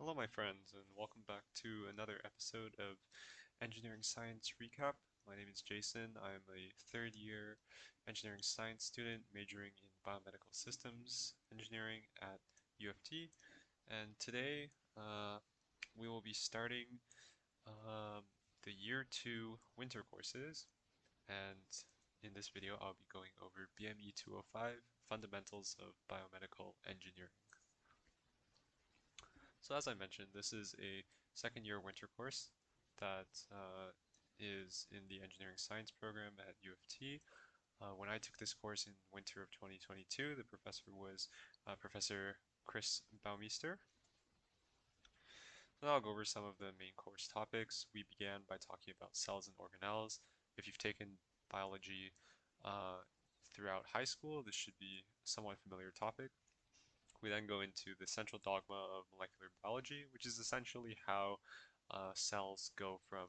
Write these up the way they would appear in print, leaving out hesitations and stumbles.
Hello, my friends, and welcome back to another episode of Engineering Science Recap. My name is Jason. I'm a third year engineering science student majoring in biomedical systems engineering at U of T. And today we will be starting um, the year two winter courses. And in this video, I'll be going over BME 205 Fundamentals of Biomedical Engineering. So as I mentioned, this is a second year winter course that is in the engineering science program at U of T. When I took this course in winter of 2022, the professor was Professor Chris Bouwmeester. So I'll go over some of the main course topics. We began by talking about cells and organelles. If you've taken biology throughout high school, this should be a somewhat familiar topic. We then go into the central dogma of molecular biology, which is essentially how cells go from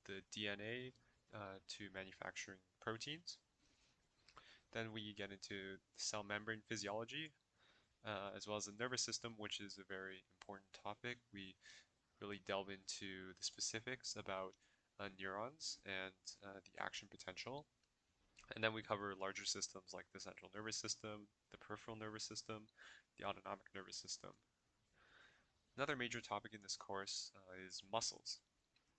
the DNA to manufacturing proteins. Then we get into cell membrane physiology, as well as the nervous system, which is a very important topic. We really delve into the specifics about neurons and the action potential. And then we cover larger systems like the central nervous system, the peripheral nervous system, the autonomic nervous system. Another major topic in this course is muscles.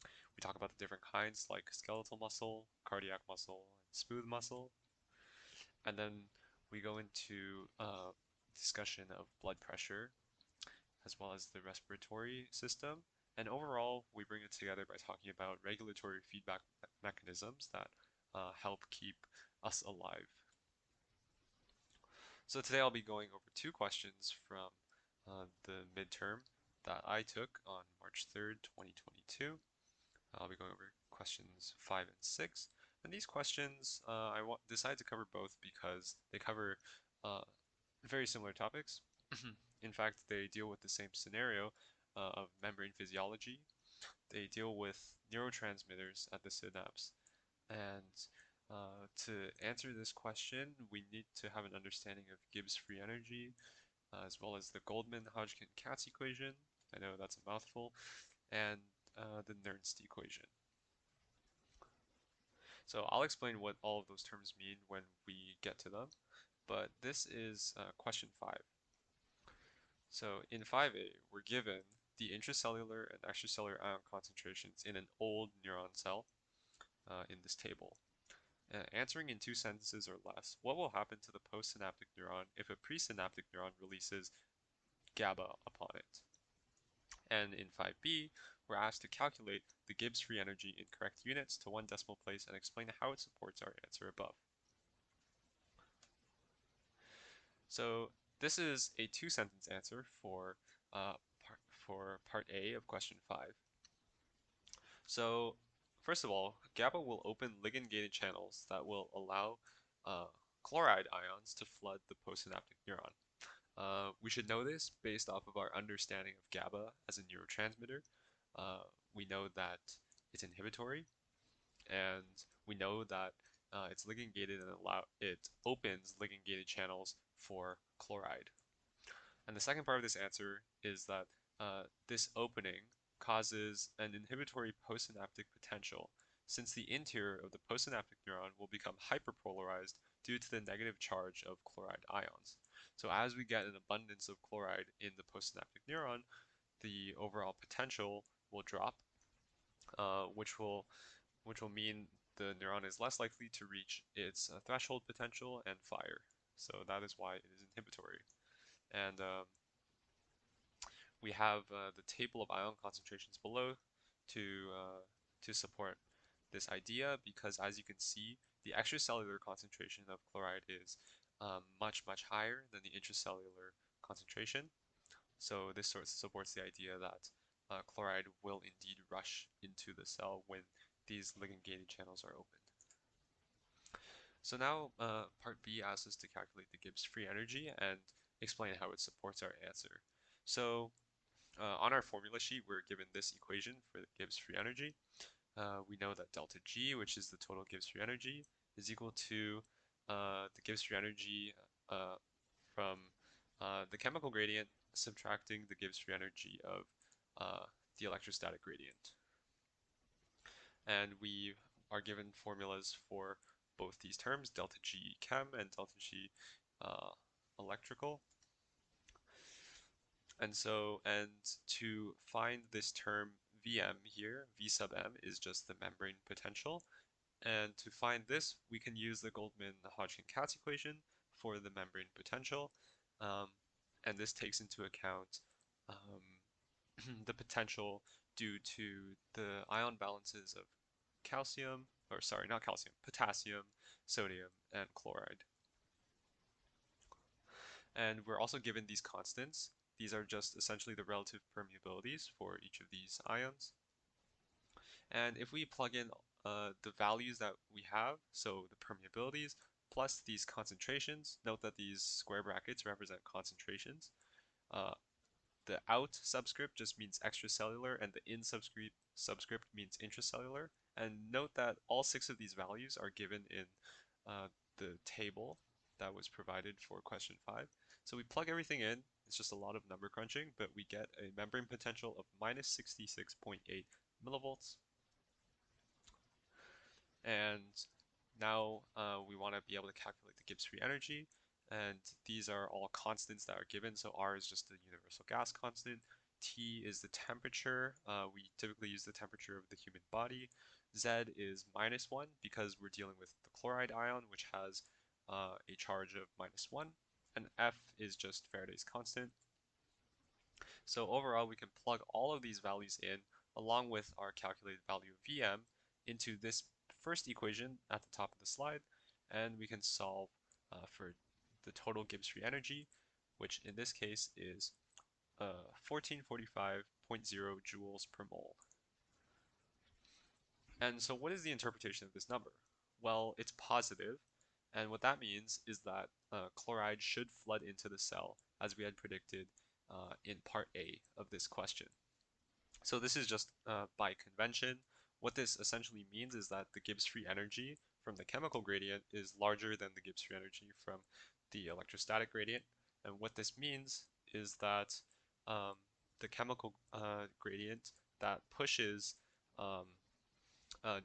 We talk about the different kinds like skeletal muscle, cardiac muscle, and smooth muscle. And then we go into discussion of blood pressure as well as the respiratory system. And overall, we bring it together by talking about regulatory feedback mechanisms that help keep us alive. So today I'll be going over two questions from the midterm that I took on March 3rd, 2022. I'll be going over questions 5 and 6. And these questions, decided to cover both because they cover very similar topics. In fact, they deal with the same scenario of membrane physiology. They deal with neurotransmitters at the synapse. And to answer this question, we need to have an understanding of Gibbs free energy, as well as the Goldman-Hodgkin-Katz equation. I know that's a mouthful. And the Nernst equation. So I'll explain what all of those terms mean when we get to them, but this is question 5. So in 5a, we're given the intracellular and extracellular ion concentrations in an old neuron cell in this table. Answering in 2 sentences or less, what will happen to the postsynaptic neuron if a presynaptic neuron releases GABA upon it? And in 5b, we're asked to calculate the Gibbs free energy in correct units to 1 decimal place and explain how it supports our answer above. So this is a 2-sentence answer for part A of question 5. So first of all, GABA will open ligand-gated channels that will allow chloride ions to flood the postsynaptic neuron. We should know this based off of our understanding of GABA as a neurotransmitter. We know that it's inhibitory, and we know that it's ligand gated and it opens ligand gated channels for chloride. And the second part of this answer is that this opening causes an inhibitory postsynaptic potential, since the interior of the postsynaptic neuron will become hyperpolarized due to the negative charge of chloride ions. So as we get an abundance of chloride in the postsynaptic neuron, the overall potential will drop, which will mean the neuron is less likely to reach its threshold potential and fire. So that is why it is inhibitory. And we have the table of ion concentrations below to support this idea, because as you can see, the extracellular concentration of chloride is much higher than the intracellular concentration. So this sort of supports the idea that chloride will indeed rush into the cell when these ligand-gated channels are opened. So now part B asks us to calculate the Gibbs free energy and explain how it supports our answer. So on our formula sheet, we're given this equation for the Gibbs free energy. We know that delta G, which is the total Gibbs free energy, is equal to the Gibbs free energy from the chemical gradient subtracting the Gibbs free energy of the electrostatic gradient. And we are given formulas for both these terms, delta G chem and delta G electrical. And to find this term Vm here, V sub m is just the membrane potential. And to find this, we can use the Goldman-Hodgkin-Katz equation for the membrane potential. And this takes into account the potential due to the ion balances of calcium, or sorry, not calcium, potassium, sodium, and chloride. And we're also given these constants. These are just essentially the relative permeabilities for each of these ions. And if we plug in the values that we have, so the permeabilities plus these concentrations, note that these square brackets represent concentrations. The out subscript just means extracellular and the in subscript means intracellular. And note that all 6 of these values are given in the table that was provided for question 5. So we plug everything in. It's just a lot of number crunching, but we get a membrane potential of minus 66.8 millivolts. And now we want to be able to calculate the Gibbs free energy. And these are all constants that are given. So R is just the universal gas constant. T is the temperature. We typically use the temperature of the human body. Z is -1 because we're dealing with the chloride ion, which has a charge of -1. And F is just Faraday's constant. So overall, we can plug all of these values in along with our calculated value of Vm into this first equation at the top of the slide, and we can solve for the total Gibbs free energy, which in this case is 1445.0 joules per mole. And so what is the interpretation of this number? Well, it's positive, and what that means is that chloride should flood into the cell as we had predicted in part A of this question. So this is just by convention. What this essentially means is that the Gibbs free energy from the chemical gradient is larger than the Gibbs free energy from the electrostatic gradient. And what this means is that the chemical gradient that pushes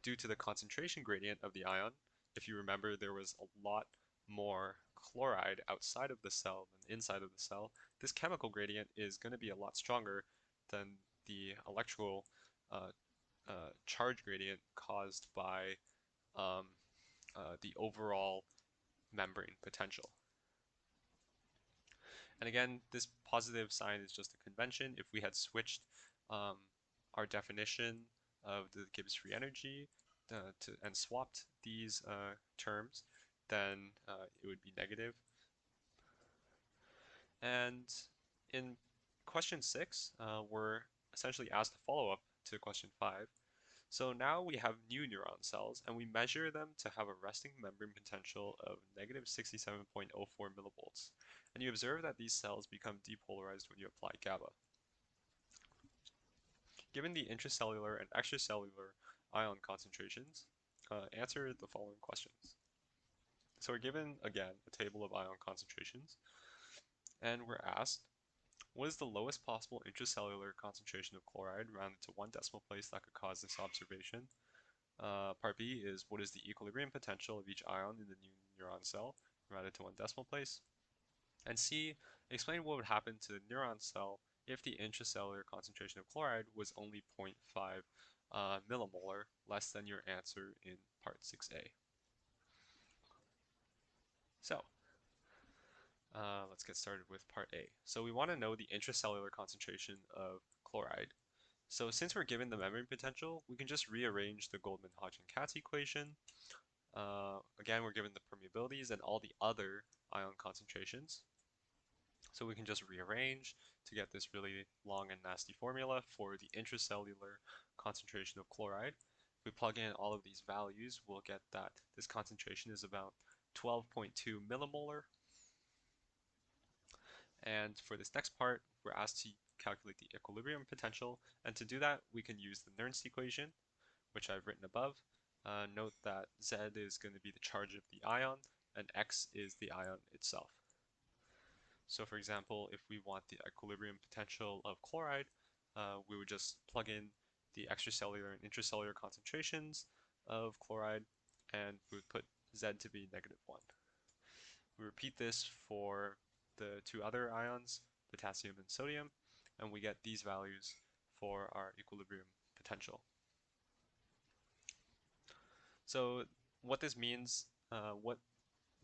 due to the concentration gradient of the ion, if you remember, there was a lot more chloride outside of the cell than inside of the cell. This chemical gradient is going to be a lot stronger than the electrical charge gradient caused by the overall membrane potential. And again, this positive sign is just a convention. If we had switched our definition of the Gibbs free energy and swapped these terms, then it would be negative. And in question 6, we're essentially asked a follow-up to question 5. So now we have new neuron cells, and we measure them to have a resting membrane potential of negative 67.04 millivolts. And you observe that these cells become depolarized when you apply GABA. Given the intracellular and extracellular ion concentrations, answer the following questions. So we're given, again, a table of ion concentrations, and we're asked, what is the lowest possible intracellular concentration of chloride rounded to 1 decimal place that could cause this observation? Part B is, what is the equilibrium potential of each ion in the new neuron cell rounded to 1 decimal place? And C, explain what would happen to the neuron cell if the intracellular concentration of chloride was only 0.5 millimolar, less than your answer in part 6A. So, let's get started with part A. So we want to know the intracellular concentration of chloride. So since we're given the membrane potential, we can just rearrange the Goldman-Hodgkin-Katz equation. Again, we're given the permeabilities and all the other ion concentrations. So we can just rearrange to get this really long and nasty formula for the intracellular concentration of chloride. If we plug in all of these values, we'll get that this concentration is about 12.2 millimolar. And for this next part, we're asked to calculate the equilibrium potential. And to do that, we can use the Nernst equation, which I've written above. Note that Z is going to be the charge of the ion, and X is the ion itself. So for example, if we want the equilibrium potential of chloride, we would just plug in the extracellular and intracellular concentrations of chloride, and we would put Z to be -1. We repeat this for the two other ions, potassium and sodium, and we get these values for our equilibrium potential. So what this means, what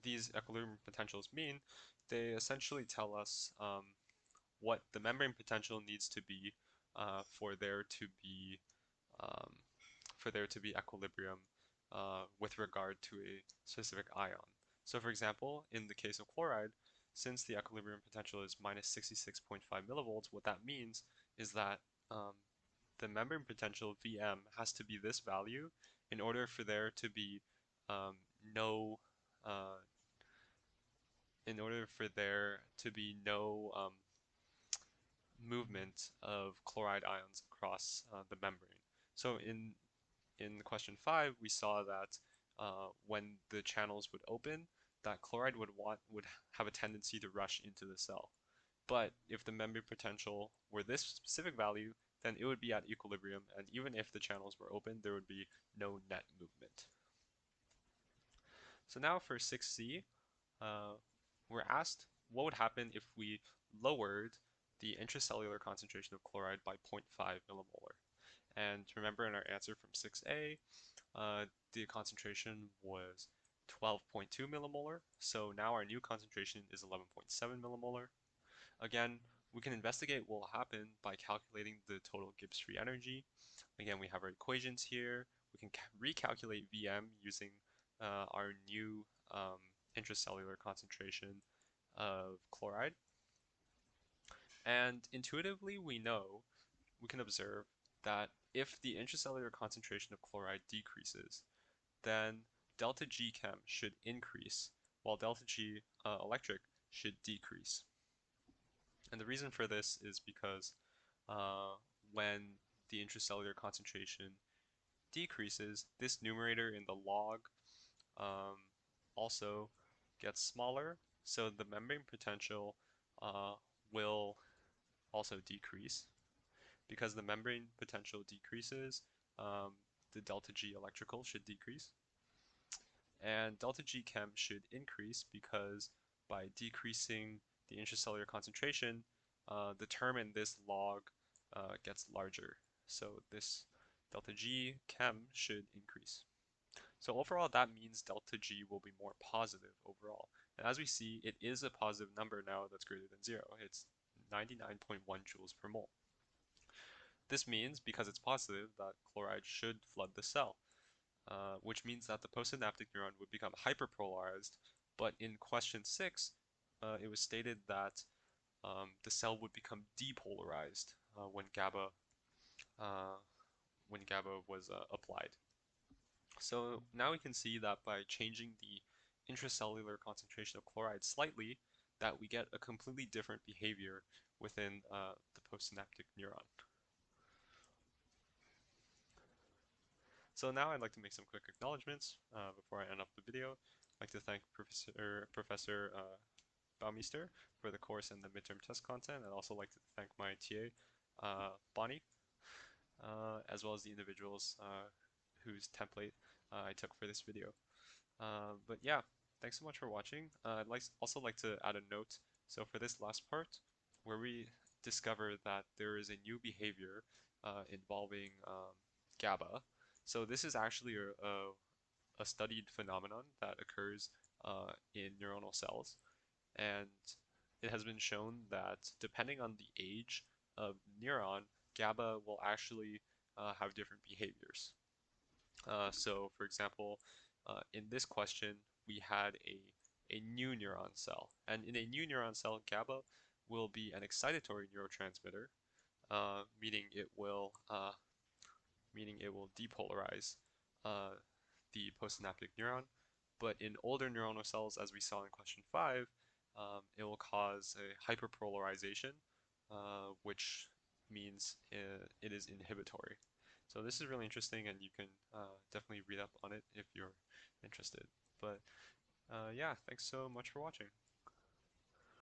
these equilibrium potentials mean, they essentially tell us what the membrane potential needs to be for there to be equilibrium with regard to a specific ion. So for example, in the case of chloride, since the equilibrium potential is minus 66.5 millivolts, what that means is that the membrane potential Vm has to be this value in order for there to be no movement of chloride ions across the membrane. So in question 5, we saw that when the channels would open, that chloride would have a tendency to rush into the cell. But if the membrane potential were this specific value, then it would be at equilibrium, and even if the channels were open, there would be no net movement. So now for 6C, we're asked what would happen if we lowered the intracellular concentration of chloride by 0.5 millimolar. And remember in our answer from 6A, the concentration was 12.2 millimolar, so now our new concentration is 11.7 millimolar. Again, we can investigate what will happen by calculating the total Gibbs free energy. Again, we have our equations here. We can recalculate Vm using our new intracellular concentration of chloride. And intuitively, we can observe that if the intracellular concentration of chloride decreases, then delta G chem should increase, while delta G electric should decrease. And the reason for this is because when the intracellular concentration decreases, this numerator in the log also gets smaller, so the membrane potential will also decrease. Because the membrane potential decreases, the delta G electrical should decrease. And delta G chem should increase because by decreasing the intracellular concentration, the term in this log gets larger. So this delta G chem should increase. So overall, that means delta G will be more positive overall. And as we see, it is a positive number now that's greater than 0. It's 99.1 joules per mole. This means, because it's positive, that chloride should flood the cell, which means that the postsynaptic neuron would become hyperpolarized. But in question 6, it was stated that the cell would become depolarized when GABA was applied. So now we can see that by changing the intracellular concentration of chloride slightly, that we get a completely different behavior within the postsynaptic neuron. So now I'd like to make some quick acknowledgements before I end up the video. I'd like to thank Professor Bouwmeester for the course and the midterm test content. I'd also like to thank my TA, Bonnie, as well as the individuals whose template I took for this video. But yeah, thanks so much for watching. I'd also like to add a note. So for this last part, where we discover that there is a new behavior involving GABA. So this is actually a studied phenomenon that occurs in neuronal cells, and it has been shown that depending on the age of the neuron, GABA will actually have different behaviors. So for example, in this question, we had a new neuron cell, and in a new neuron cell, GABA will be an excitatory neurotransmitter, meaning it will depolarize the postsynaptic neuron. But in older neuronal cells, as we saw in question 5, it will cause a hyperpolarization, which means it is inhibitory. So this is really interesting, and you can definitely read up on it if you're interested. But yeah, thanks so much for watching.